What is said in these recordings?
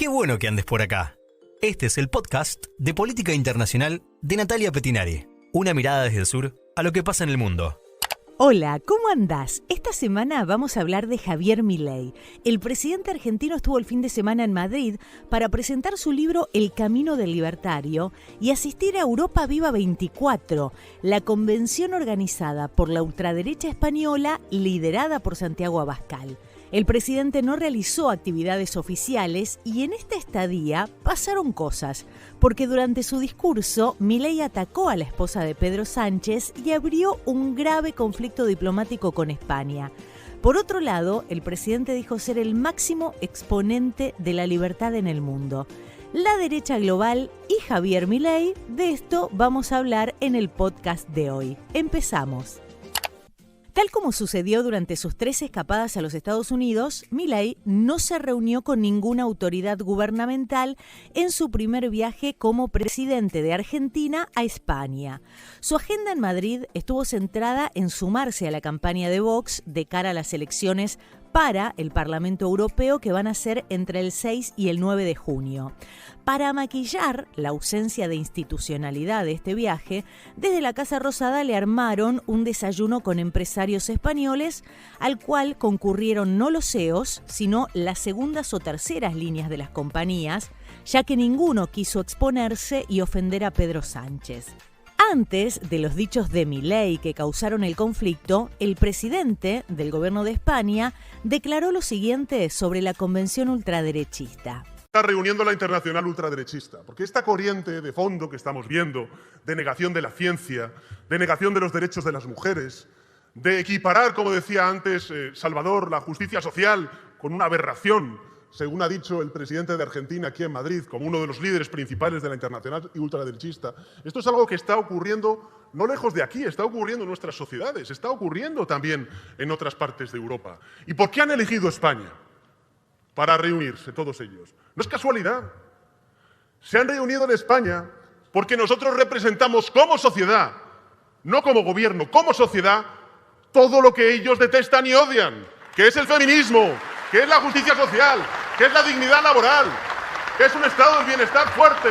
Qué bueno que andes por acá. Este es el podcast de Política Internacional de Natalia Pettinari. Una mirada desde el sur a lo que pasa en el mundo. Hola, ¿cómo andás? Esta semana vamos a hablar de Javier Milei. El presidente argentino estuvo el fin de semana en Madrid para presentar su libro El Camino del Libertario y asistir a Europa Viva 24, la convención organizada por la ultraderecha española liderada por Santiago Abascal. El presidente no realizó actividades oficiales y en esta estadía pasaron cosas, porque durante su discurso Milei atacó a la esposa de Pedro Sánchez y abrió un grave conflicto diplomático con España. Por otro lado, el presidente dijo ser el máximo exponente de la libertad en el mundo. La derecha global y Javier Milei, de esto vamos a hablar en el podcast de hoy. Empezamos. Tal como sucedió durante sus 3 escapadas a los Estados Unidos, Milei no se reunió con ninguna autoridad gubernamental en su primer viaje como presidente de Argentina a España. Su agenda en Madrid estuvo centrada en sumarse a la campaña de Vox de cara a las elecciones para el Parlamento Europeo que van a ser entre el 6 y el 9 de junio. Para maquillar la ausencia de institucionalidad de este viaje, desde la Casa Rosada le armaron un desayuno con empresarios españoles al cual concurrieron no los CEOs, sino las segundas o terceras líneas de las compañías, ya que ninguno quiso exponerse y ofender a Pedro Sánchez. Antes de los dichos de Milei que causaron el conflicto, el presidente del gobierno de España declaró lo siguiente sobre la convención ultraderechista. Está reuniendo la internacional ultraderechista, porque esta corriente de fondo que estamos viendo, de negación de la ciencia, de negación de los derechos de las mujeres, de equiparar, como decía antes Salvador, la justicia social con una aberración, según ha dicho el presidente de Argentina aquí en Madrid, como uno de los líderes principales de la internacional ultraderechista. Esto es algo que está ocurriendo no lejos de aquí, está ocurriendo en nuestras sociedades, está ocurriendo también en otras partes de Europa. ¿Y por qué han elegido España para reunirse todos ellos? No es casualidad. Se han reunido en España porque nosotros representamos como sociedad, no como gobierno, como sociedad, todo lo que ellos detestan y odian, que es el feminismo, que es la justicia social, que es la dignidad laboral, que es un estado del bienestar fuerte,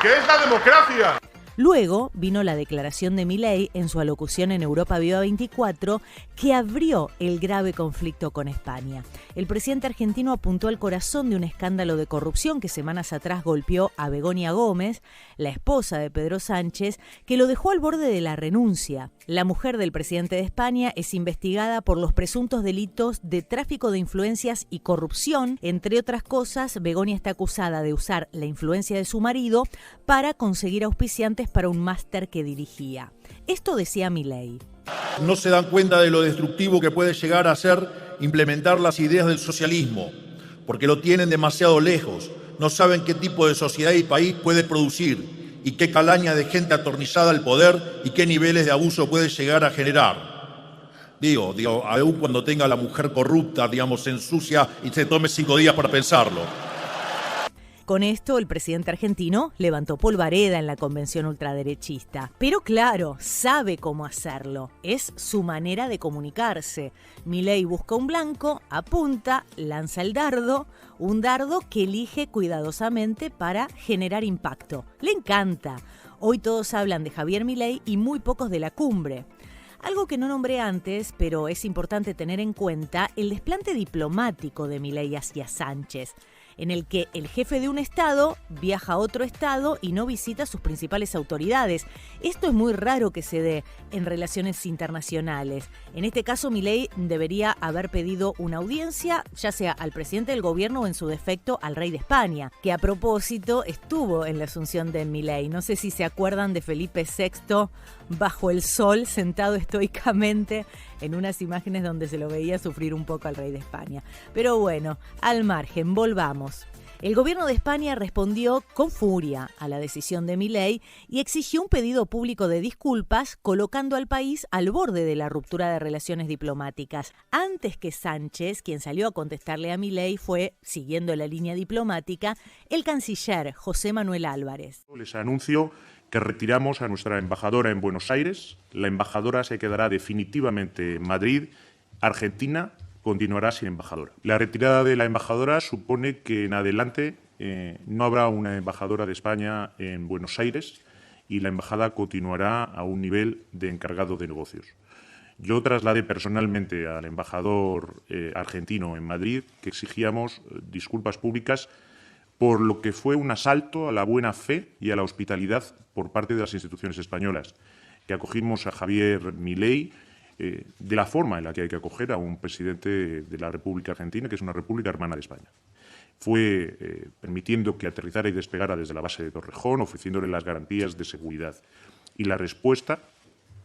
que es la democracia. Luego vino la declaración de Milei en su alocución en Europa Viva 24 que abrió el grave conflicto con España. El presidente argentino apuntó al corazón de un escándalo de corrupción que semanas atrás golpeó a Begoña Gómez, la esposa de Pedro Sánchez, que lo dejó al borde de la renuncia. La mujer del presidente de España es investigada por los presuntos delitos de tráfico de influencias y corrupción. Entre otras cosas, Begoña está acusada de usar la influencia de su marido para conseguir auspiciantes para un máster que dirigía. Esto decía Milei. No se dan cuenta de lo destructivo que puede llegar a ser implementar las ideas del socialismo, porque lo tienen demasiado lejos, no saben qué tipo de sociedad y país puede producir y qué calaña de gente atornillada al poder y qué niveles de abuso puede llegar a generar. Digo, aún cuando tenga a la mujer corrupta, se ensucia y se tome 5 días para pensarlo. Con esto, el presidente argentino levantó polvareda en la convención ultraderechista. Pero claro, sabe cómo hacerlo. Es su manera de comunicarse. Milei busca un blanco, apunta, lanza el dardo, un dardo que elige cuidadosamente para generar impacto. Le encanta. Hoy todos hablan de Javier Milei y muy pocos de la cumbre. Algo que no nombré antes, pero es importante tener en cuenta, el desplante diplomático de Milei hacia Sánchez, en el que el jefe de un estado viaja a otro estado y no visita sus principales autoridades. Esto es muy raro que se dé en relaciones internacionales. En este caso, Milei debería haber pedido una audiencia, ya sea al presidente del gobierno o en su defecto al rey de España, que a propósito estuvo en la asunción de Milei. No sé si se acuerdan de Felipe VI bajo el sol, sentado estoicamente en unas imágenes donde se lo veía sufrir un poco al rey de España. Pero bueno, al margen, volvamos. El gobierno de España respondió con furia a la decisión de Milei y exigió un pedido público de disculpas, colocando al país al borde de la ruptura de relaciones diplomáticas. Antes que Sánchez, quien salió a contestarle a Milei fue, siguiendo la línea diplomática, el canciller José Manuel Álvarez. Les anuncio que retiramos a nuestra embajadora en Buenos Aires. La embajadora se quedará definitivamente en Madrid. Argentina continuará sin embajadora. La retirada de la embajadora supone que en adelante no habrá una embajadora de España en Buenos Aires y la embajada continuará a un nivel de encargado de negocios. Yo trasladé personalmente al embajador argentino en Madrid que exigíamos disculpas públicas por lo que fue un asalto a la buena fe y a la hospitalidad por parte de las instituciones españolas, que acogimos a Javier Milei de la forma en la que hay que acoger a un presidente de la República Argentina, que es una república hermana de España. Fue permitiendo que aterrizara y despegara desde la base de Torrejón, ofreciéndole las garantías de seguridad. Y la respuesta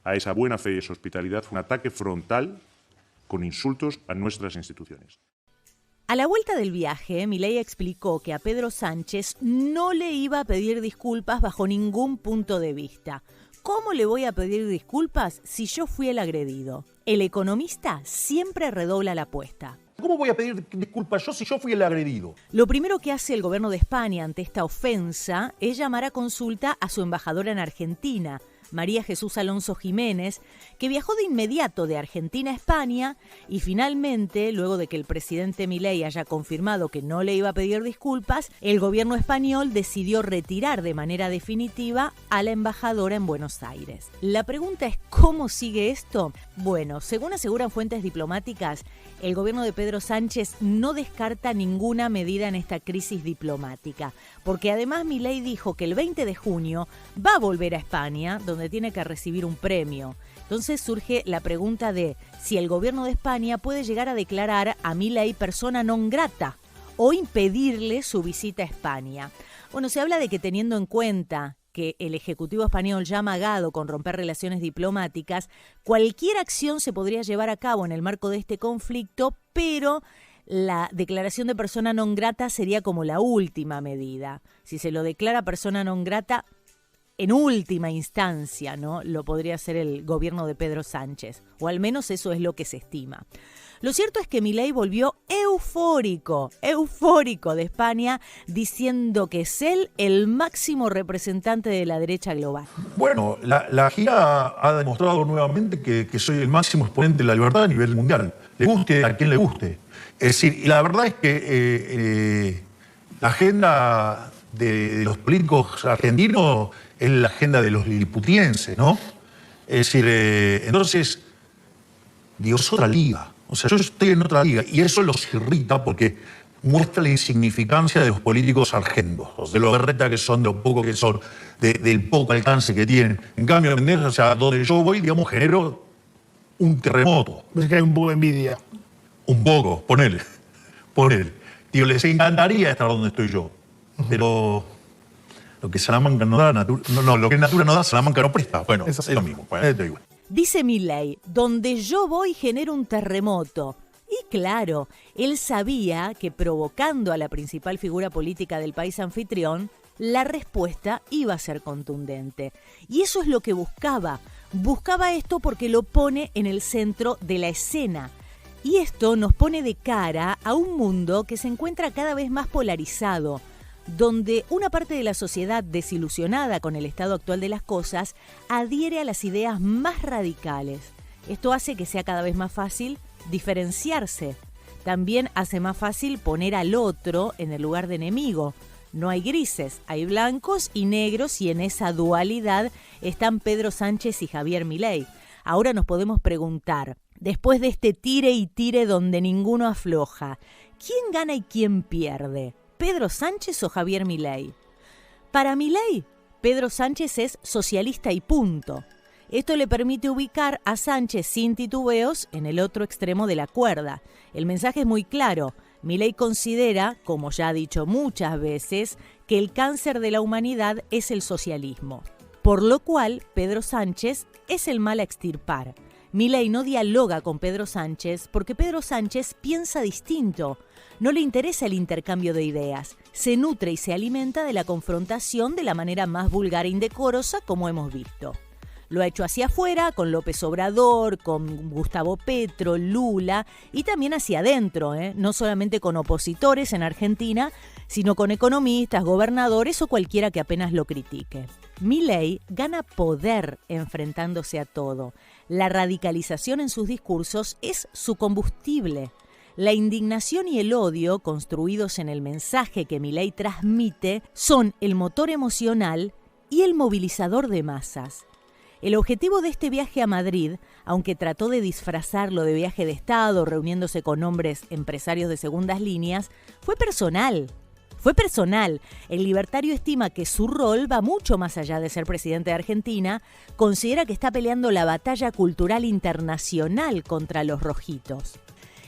a esa buena fe y esa hospitalidad fue un ataque frontal con insultos a nuestras instituciones. A la vuelta del viaje, Milei explicó que a Pedro Sánchez no le iba a pedir disculpas bajo ningún punto de vista. ¿Cómo le voy a pedir disculpas si yo fui el agredido? El economista siempre redobla la apuesta. ¿Cómo voy a pedir disculpas yo si yo fui el agredido? Lo primero que hace el gobierno de España ante esta ofensa es llamar a consulta a su embajadora en Argentina, María Jesús Alonso Jiménez, que viajó de inmediato de Argentina a España y finalmente, luego de que el presidente Milei haya confirmado que no le iba a pedir disculpas, el gobierno español decidió retirar de manera definitiva a la embajadora en Buenos Aires. La pregunta es, ¿cómo sigue esto? Bueno, según aseguran fuentes diplomáticas, el gobierno de Pedro Sánchez no descarta ninguna medida en esta crisis diplomática, porque además Milei dijo que el 20 de junio va a volver a España, donde tiene que recibir un premio. Entonces surge la pregunta de si el gobierno de España puede llegar a declarar a Milei persona non grata o impedirle su visita a España. Bueno, se habla de que teniendo en cuenta que el Ejecutivo español ya ha amagado con romper relaciones diplomáticas, cualquier acción se podría llevar a cabo en el marco de este conflicto, pero la declaración de persona non grata sería como la última medida. Si se lo declara persona non grata, en última instancia, ¿no?, lo podría hacer el gobierno de Pedro Sánchez, o al menos eso es lo que se estima. Lo cierto es que Milei volvió eufórico de España, diciendo que es él el máximo representante de la derecha global. Bueno, la gira ha demostrado nuevamente que soy el máximo exponente de la libertad a nivel mundial. Le guste a quien le guste. Es decir, y la verdad es que la agenda de los políticos argentinos es la agenda de los liliputienses, ¿no? Es decir, entonces, digo, es otra liga. O sea, yo estoy en otra liga y eso los irrita porque muestra la insignificancia de los políticos argentos, de lo berreta que son, de lo poco que son, del poco alcance que tienen. En cambio, ¿entendés? O sea, donde yo voy, digamos, genero un terremoto. Es que hay un poco de envidia. Un poco, ponele. Digo, les encantaría estar donde estoy yo, pero lo que Salamanca no da, lo que Natura no da, Salamanca no presta. Bueno, es lo mismo. Bueno, te digo. Dice Milei, donde yo voy genero un terremoto. Y claro, él sabía que provocando a la principal figura política del país anfitrión, la respuesta iba a ser contundente. Y eso es lo que buscaba. Buscaba esto porque lo pone en el centro de la escena. Y esto nos pone de cara a un mundo que se encuentra cada vez más polarizado, donde una parte de la sociedad desilusionada con el estado actual de las cosas adhiere a las ideas más radicales. Esto hace que sea cada vez más fácil diferenciarse. También hace más fácil poner al otro en el lugar de enemigo. No hay grises, hay blancos y negros y en esa dualidad están Pedro Sánchez y Javier Milei. Ahora nos podemos preguntar, después de este tire y tire donde ninguno afloja, ¿quién gana y quién pierde? ¿Pedro Sánchez o Javier Milei? Para Milei, Pedro Sánchez es socialista y punto. Esto le permite ubicar a Sánchez sin titubeos en el otro extremo de la cuerda. El mensaje es muy claro. Milei considera, como ya ha dicho muchas veces, que el cáncer de la humanidad es el socialismo. Por lo cual, Pedro Sánchez es el mal a extirpar. Milei no dialoga con Pedro Sánchez porque Pedro Sánchez piensa distinto. No le interesa el intercambio de ideas. Se nutre y se alimenta de la confrontación de la manera más vulgar e indecorosa, como hemos visto. Lo ha hecho hacia afuera, con López Obrador, con Gustavo Petro, Lula, y también hacia adentro, no solamente con opositores en Argentina, sino con economistas, gobernadores o cualquiera que apenas lo critique. Milei gana poder enfrentándose a todo. La radicalización en sus discursos es su combustible. La indignación y el odio, construidos en el mensaje que Milei transmite, son el motor emocional y el movilizador de masas. El objetivo de este viaje a Madrid, aunque trató de disfrazarlo de viaje de Estado, reuniéndose con hombres empresarios de segundas líneas, fue personal. El libertario estima que su rol va mucho más allá de ser presidente de Argentina, considera que está peleando la batalla cultural internacional contra los rojitos.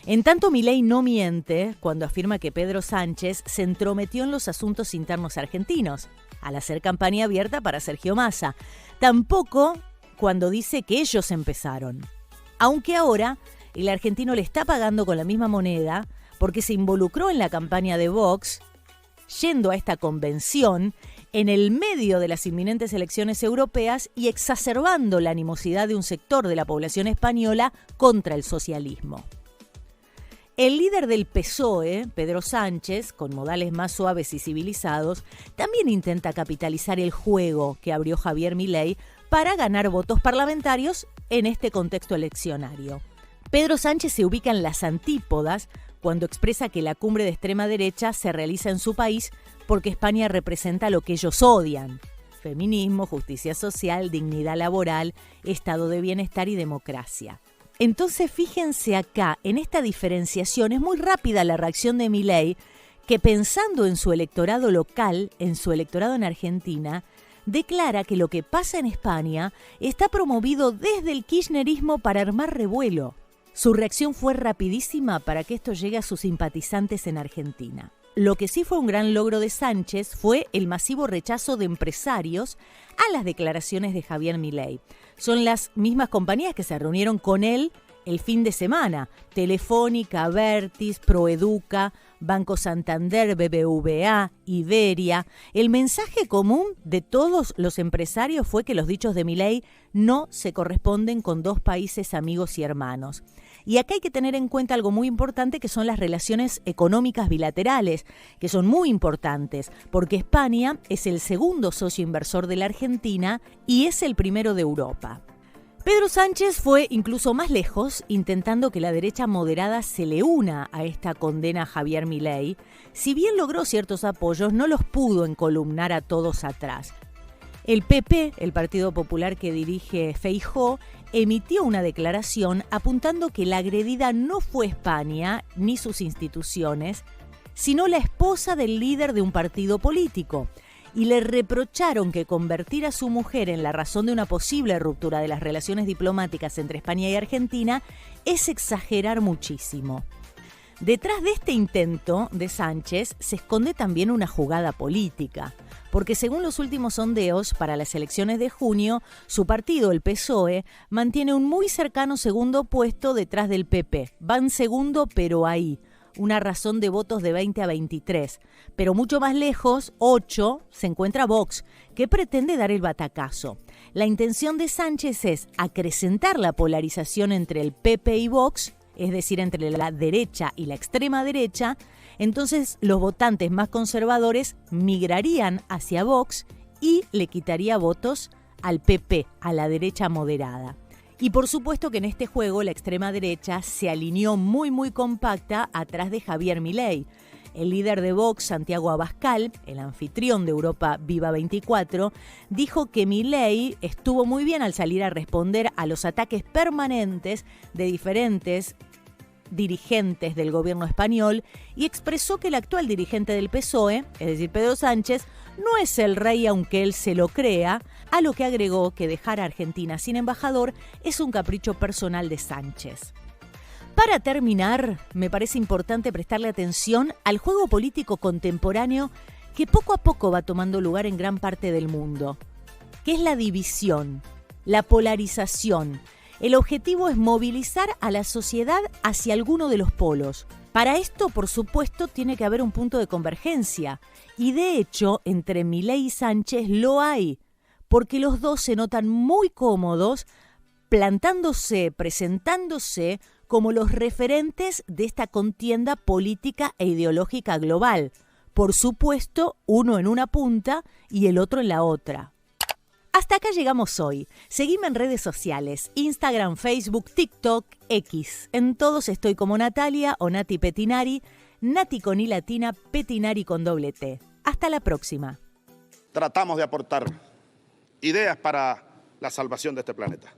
En tanto, Milei no miente cuando afirma que Pedro Sánchez se entrometió en los asuntos internos argentinos, al hacer campaña abierta para Sergio Massa. Tampoco cuando dice que ellos empezaron. Aunque ahora el argentino le está pagando con la misma moneda porque se involucró en la campaña de Vox, yendo a esta convención en el medio de las inminentes elecciones europeas y exacerbando la animosidad de un sector de la población española contra el socialismo. El líder del PSOE, Pedro Sánchez, con modales más suaves y civilizados, también intenta capitalizar el juego que abrió Javier Milei para ganar votos parlamentarios en este contexto eleccionario. Pedro Sánchez se ubica en las antípodas cuando expresa que la cumbre de extrema derecha se realiza en su país porque España representa lo que ellos odian: feminismo, justicia social, dignidad laboral, estado de bienestar y democracia. Entonces, fíjense acá, en esta diferenciación es muy rápida la reacción de Milei, que pensando en su electorado local, en su electorado en Argentina, declara que lo que pasa en España está promovido desde el kirchnerismo para armar revuelo. Su reacción fue rapidísima para que esto llegue a sus simpatizantes en Argentina. Lo que sí fue un gran logro de Sánchez fue el masivo rechazo de empresarios a las declaraciones de Javier Milei. Son las mismas compañías que se reunieron con él el fin de semana: Telefónica, Abertis, Proeduca, Banco Santander, BBVA, Iberia. El mensaje común de todos los empresarios fue que los dichos de Milei no se corresponden con dos países amigos y hermanos. Y acá hay que tener en cuenta algo muy importante, que son las relaciones económicas bilaterales, que son muy importantes, porque España es el segundo socio inversor de la Argentina y es el primero de Europa. Pedro Sánchez fue incluso más lejos, intentando que la derecha moderada se le una a esta condena a Javier Milei. Si bien logró ciertos apoyos, no los pudo encolumnar a todos atrás. El PP, el Partido Popular que dirige Feijóo, emitió una declaración apuntando que la agredida no fue España ni sus instituciones, sino la esposa del líder de un partido político, y le reprocharon que convertir a su mujer en la razón de una posible ruptura de las relaciones diplomáticas entre España y Argentina es exagerar muchísimo. Detrás de este intento de Sánchez se esconde también una jugada política, porque según los últimos sondeos para las elecciones de junio, su partido, el PSOE, mantiene un muy cercano segundo puesto detrás del PP. Van segundo, pero ahí, una razón de votos de 20 a 23. Pero mucho más lejos, 8, se encuentra Vox, que pretende dar el batacazo. La intención de Sánchez es acrecentar la polarización entre el PP y Vox, es decir, entre la derecha y la extrema derecha. Entonces los votantes más conservadores migrarían hacia Vox y le quitaría votos al PP, a la derecha moderada. Y por supuesto que en este juego la extrema derecha se alineó muy compacta atrás de Javier Milei. El líder de Vox, Santiago Abascal, el anfitrión de Europa Viva 24, dijo que Milei estuvo muy bien al salir a responder a los ataques permanentes de diferentes dirigentes del gobierno español y expresó que el actual dirigente del PSOE, es decir, Pedro Sánchez, no es el rey aunque él se lo crea, a lo que agregó que dejar a Argentina sin embajador es un capricho personal de Sánchez. Para terminar, me parece importante prestarle atención al juego político contemporáneo que poco a poco va tomando lugar en gran parte del mundo, que es la división, la polarización. El objetivo es movilizar a la sociedad hacia alguno de los polos. Para esto, por supuesto, tiene que haber un punto de convergencia. Y de hecho, entre Milei y Sánchez lo hay, porque los dos se notan muy cómodos plantándose, presentándose como los referentes de esta contienda política e ideológica global. Por supuesto, uno en una punta y el otro en la otra. Hasta acá llegamos hoy. Seguime en redes sociales, Instagram, Facebook, TikTok, X. En todos estoy como Natalia o Nati Petinari, Nati con I latina, Petinari con doble T. Hasta la próxima. Tratamos de aportar ideas para la salvación de este planeta.